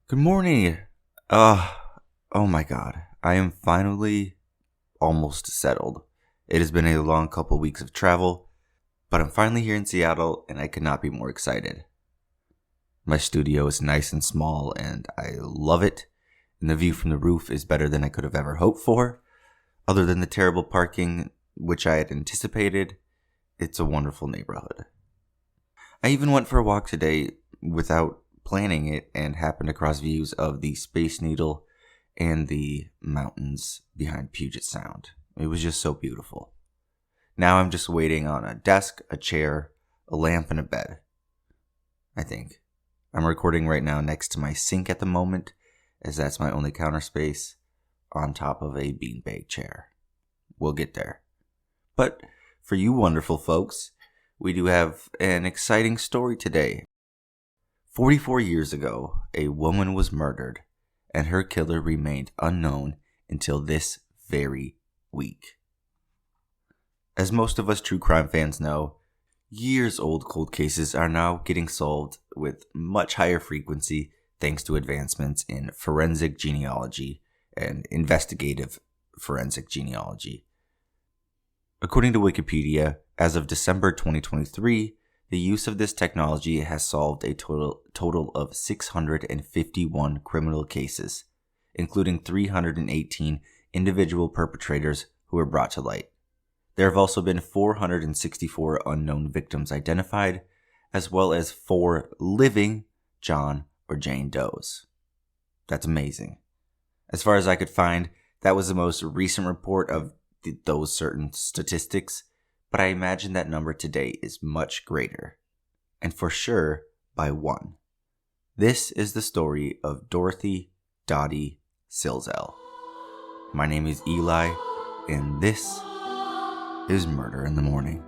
Good morning. Oh my god. I am finally almost settled. It has been a long couple weeks of travel, but I'm finally here in Seattle and I could not be more excited. My studio is nice and small and I love it, and the view from the roof is better than I could have ever hoped for. Other than the terrible parking, which I had anticipated, it's a wonderful neighborhood. I even went for a walk today without planning it and happened across views of the Space Needle and the mountains behind Puget Sound. It was just so beautiful. Now I'm just waiting on a desk, a chair, a lamp, and a bed. I think. I'm recording right now next to my sink at the moment, as that's my only counter space, on top of a beanbag chair. We'll get there. But for you wonderful folks, we do have an exciting story today. 44 years ago, a woman was murdered, and her killer remained unknown until this very week. As most of us true crime fans know, years-old cold cases are now getting solved with much higher frequency thanks to advancements in forensic genealogy and investigative forensic genealogy. According to Wikipedia, as of December 2023, the use of this technology has solved a total of 651 criminal cases, including 318 individual perpetrators who were brought to light. There have also been 464 unknown victims identified, as well as 4 living John or Jane Does. That's amazing. As far as I could find, that was the most recent report of those certain statistics, but I imagine that number today is much greater, and for sure by 1. This is the story of Dorothy Dottie Silzel. My name is Eli, and this is Murder in the Morning.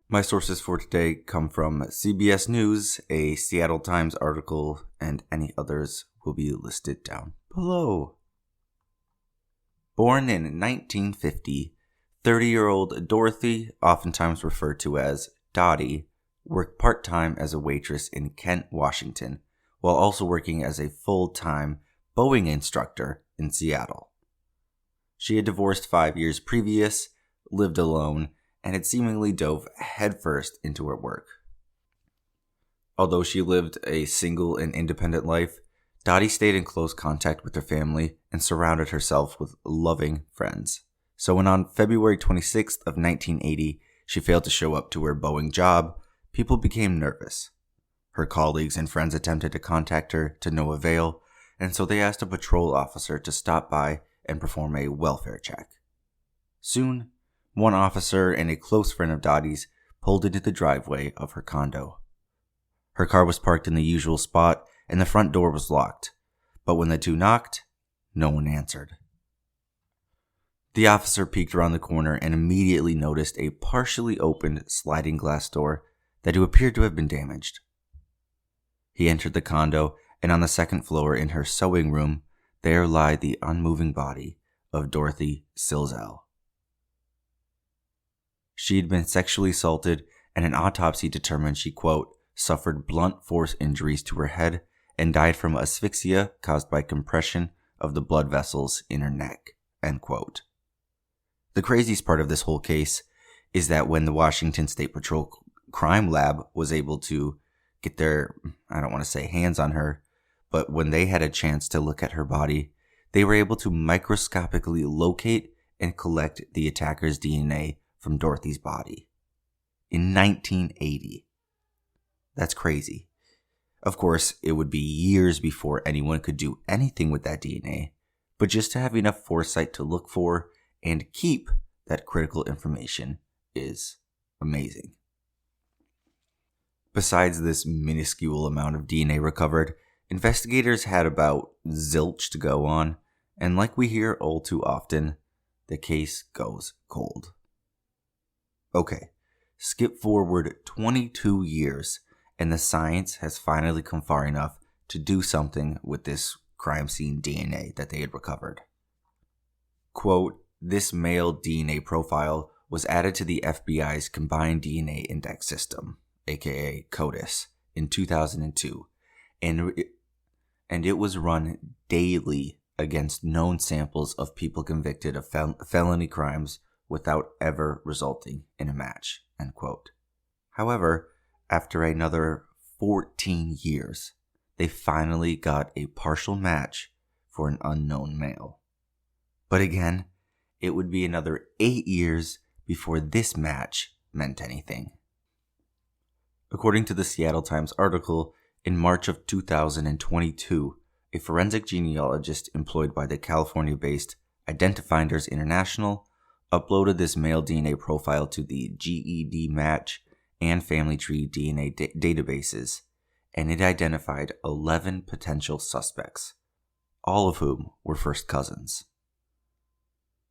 My sources for today come from CBS News, a Seattle Times article, and any others will be listed down below. Born in 1950, 30-year-old Dorothy, oftentimes referred to as Dottie, worked part-time as a waitress in Kent, Washington, while also working as a full-time Boeing instructor in Seattle. She had divorced 5 years previous, lived alone, and had seemingly dove headfirst into her work. Although she lived a single and independent life, Dottie stayed in close contact with her family and surrounded herself with loving friends. So when on February 26th of 1980, she failed to show up to her Boeing job, people became nervous. Her colleagues and friends attempted to contact her to no avail, and so they asked a patrol officer to stop by and perform a welfare check. Soon, one officer and a close friend of Dottie's pulled into the driveway of her condo. Her car was parked in the usual spot and the front door was locked, but when the two knocked, no one answered. The officer peeked around the corner and immediately noticed a partially opened sliding glass door that appeared to have been damaged. He entered the condo, and on the second floor in her sewing room, there lay the unmoving body of Dorothy Silzel. She had been sexually assaulted, and an autopsy determined she, quote, suffered blunt force injuries to her head and died from asphyxia caused by compression of the blood vessels in her neck, end quote. The craziest part of this whole case is that when the Washington State Patrol Crime Lab was able to get their, I don't want to say hands on her, but when they had a chance to look at her body, they were able to microscopically locate and collect the attacker's DNA from Dorothy's body in 1980. That's crazy. Of course, it would be years before anyone could do anything with that DNA, but just to have enough foresight to look for and keep that critical information is amazing. Besides this minuscule amount of DNA recovered, investigators had about zilch to go on, and like we hear all too often, the case goes cold. Okay, skip forward 22 years, and the science has finally come far enough to do something with this crime scene DNA that they had recovered. Quote, this male DNA profile was added to the FBI's Combined DNA Index System, aka CODIS, in 2002, and it was run daily against known samples of people convicted of felony crimes without ever resulting in a match, end quote. However, after another 14 years, they finally got a partial match for an unknown male. But again, it would be another 8 years before this match meant anything. According to the Seattle Times article, in March of 2022, a forensic genealogist employed by the California-based Identifinders International uploaded this male DNA profile to the GED Match and Family Tree DNA databases, and it identified 11 potential suspects, all of whom were first cousins.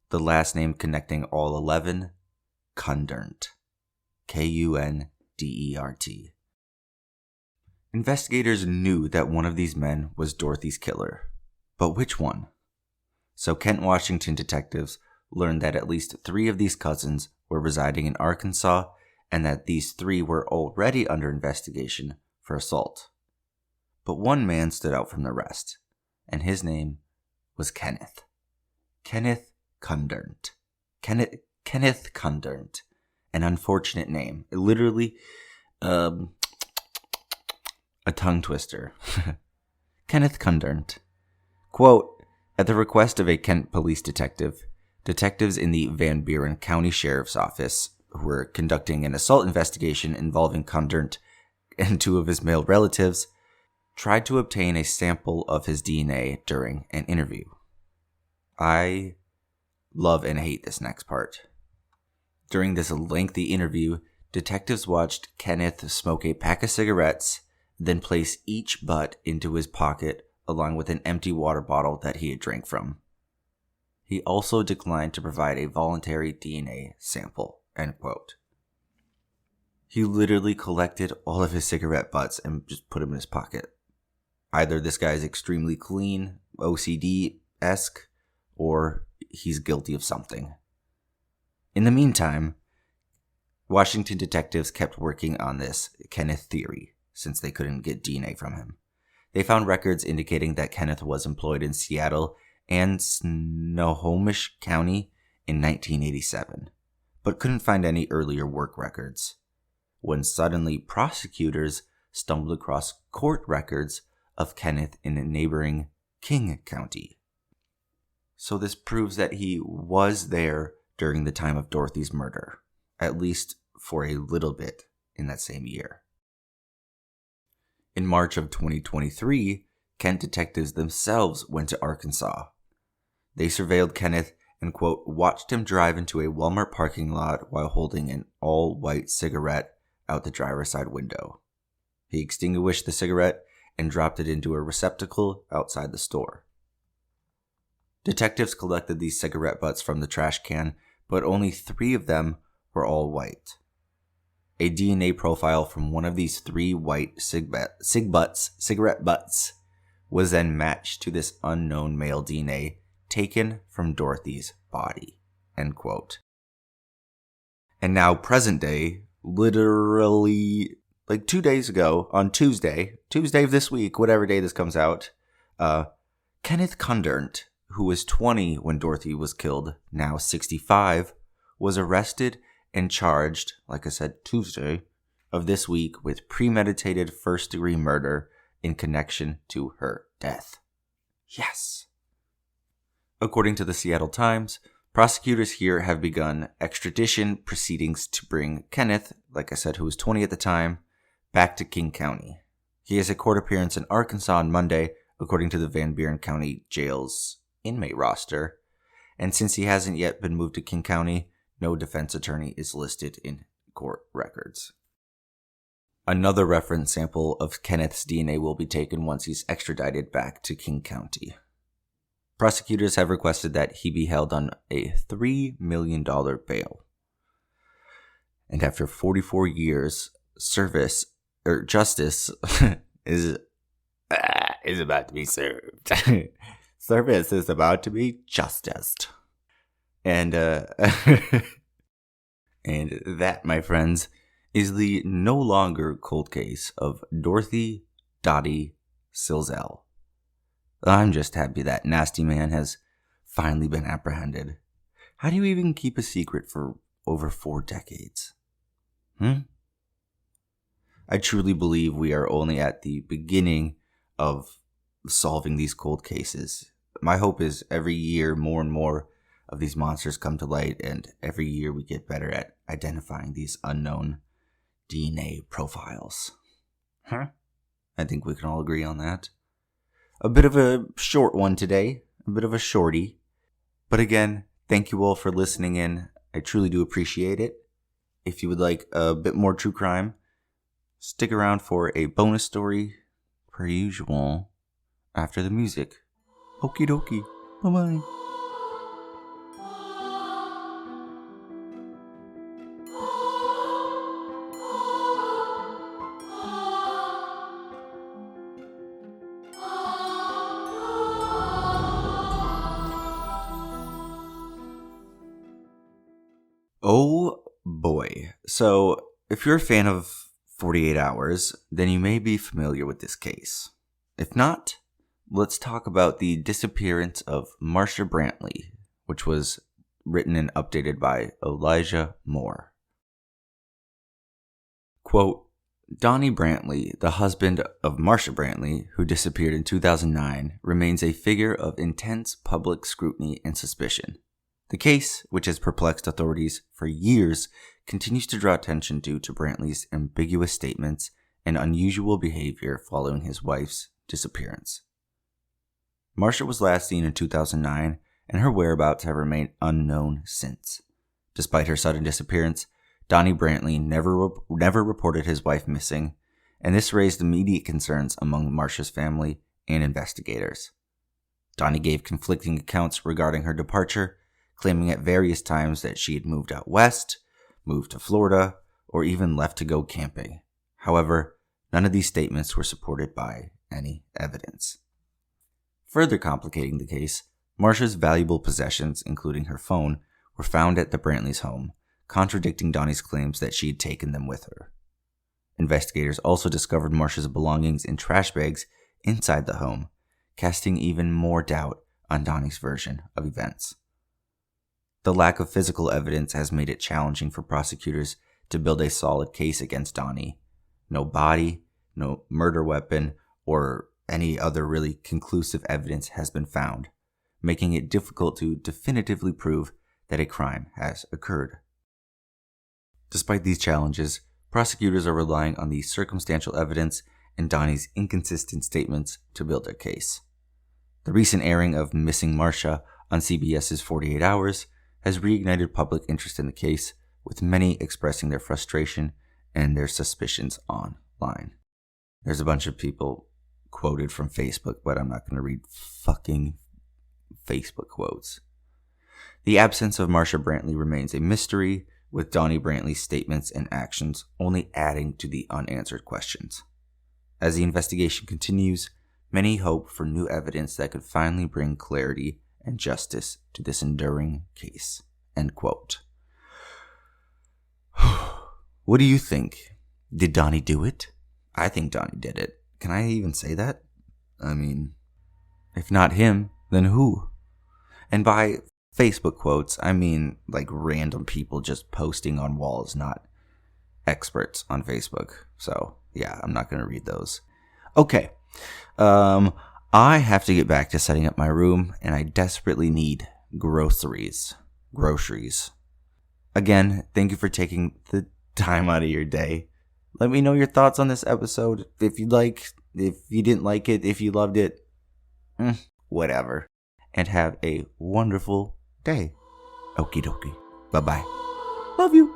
The last name connecting all 11, Kundert. Kundert. Investigators knew that one of these men was Dorothy's killer, but which one? So Kent, Washington detectives learned that at least 3 of these cousins were residing in Arkansas and that these 3 were already under investigation for assault. But one man stood out from the rest, and his name was Kenneth. Kenneth Kundert. Kenneth Kundert. An unfortunate name. Literally, a tongue twister. Kenneth Kundert. Quote, at the request of a Kent police detective, detectives in the Van Buren County Sheriff's Office who were conducting an assault investigation involving Kundert and 2 of his male relatives tried to obtain a sample of his DNA during an interview. I love and hate this next part. During this lengthy interview, detectives watched Kenneth smoke a pack of cigarettes, then place each butt into his pocket along with an empty water bottle that he had drank from. He also declined to provide a voluntary DNA sample, end quote. He literally collected all of his cigarette butts and just put them in his pocket. Either this guy is extremely clean, OCD-esque, or he's guilty of something. In the meantime, Washington detectives kept working on this Kenneth theory, since they couldn't get DNA from him. They found records indicating that Kenneth was employed in Seattle and Snohomish County in 1987, but couldn't find any earlier work records. When suddenly prosecutors stumbled across court records of Kenneth in neighboring King County. So this proves that he was there during the time of Dorothy's murder, at least for a little bit in that same year. In March of 2023, Kent detectives themselves went to Arkansas. They surveilled Kenneth and, quote, watched him drive into a Walmart parking lot while holding an all-white cigarette out the driver's side window. He extinguished the cigarette and dropped it into a receptacle outside the store. Detectives collected these cigarette butts from the trash can, but only 3 of them were all white. A DNA profile from one of these 3 white cigarette butts was then matched to this unknown male DNA taken from Dorothy's body, end quote. And now present day, literally like 2 days ago, on Tuesday of this week, whatever day this comes out, Kenneth Kundert, who was 20 when Dorothy was killed, now 65, was arrested and charged, like I said, Tuesday of this week with premeditated first-degree murder in connection to her death. Yes. According to the Seattle Times, prosecutors here have begun extradition proceedings to bring Kenneth, like I said, who was 20 at the time, back to King County. He has a court appearance in Arkansas on Monday, according to the Van Buren County Jail's inmate roster, and since he hasn't yet been moved to King County, no defense attorney is listed in court records. Another reference sample of Kenneth's DNA will be taken once he's extradited back to King County. Prosecutors have requested that he be held on a $3 million bail. And after 44 years, justice is is about to be served. Service is about to be justiced. And, and that, my friends, is the no longer cold case of Dorothy, Dottie, Silzel. I'm just happy that nasty man has finally been apprehended. How do you even keep a secret for over 4 decades? I truly believe we are only at the beginning of solving these cold cases. My hope is every year more and more of these monsters come to light, and every year we get better at identifying these unknown DNA profiles. I think we can all agree on that. A bit of a short one today, a bit of a shorty. But again, thank you all for listening in. I truly do appreciate it. If you would like a bit more true crime, stick around for a bonus story, per usual, after the music. Okie dokie. Bye-bye. Oh boy. So, if you're a fan of 48 Hours, then you may be familiar with this case. If not, let's talk about the disappearance of Marsha Brantley, which was written and updated by Elijah Moore. Quote, Donnie Brantley, the husband of Marsha Brantley, who disappeared in 2009, remains a figure of intense public scrutiny and suspicion. The case, which has perplexed authorities for years, continues to draw attention due to Brantley's ambiguous statements and unusual behavior following his wife's disappearance. Marsha was last seen in 2009, and her whereabouts have remained unknown since. Despite her sudden disappearance, Donnie Brantley never reported his wife missing, and this raised immediate concerns among Marsha's family and investigators. Donnie gave conflicting accounts regarding her departure, claiming at various times that she had moved out west, moved to Florida, or even left to go camping. However, none of these statements were supported by any evidence. Further complicating the case, Marsha's valuable possessions, including her phone, were found at the Brantleys' home, contradicting Donnie's claims that she had taken them with her. Investigators also discovered Marsha's belongings in trash bags inside the home, casting even more doubt on Donnie's version of events. The lack of physical evidence has made it challenging for prosecutors to build a solid case against Donnie. No body, no murder weapon, or any other really conclusive evidence has been found, making it difficult to definitively prove that a crime has occurred. Despite these challenges, prosecutors are relying on the circumstantial evidence and Donnie's inconsistent statements to build their case. The recent airing of Missing Marsha on CBS's 48 Hours has reignited public interest in the case, with many expressing their frustration and their suspicions online. There's a bunch of people quoted from Facebook, but I'm not going to read fucking Facebook quotes. The absence of Marsha Brantley remains a mystery, with Donnie Brantley's statements and actions only adding to the unanswered questions. As the investigation continues, many hope for new evidence that could finally bring clarity and justice to this enduring case. End quote. What do you think? Did Donnie do it? I think Donnie did it. Can I even say that? I mean, if not him, then who? And by Facebook quotes, I mean like random people just posting on walls, not experts on Facebook. So yeah, I'm not going to read those. Okay. I have to get back to setting up my room, and I desperately need groceries. Again, thank you for taking the time out of your day. Let me know your thoughts on this episode. If you didn't like it, if you loved it, whatever. And have a wonderful day. Okie dokie. Bye-bye. Love you.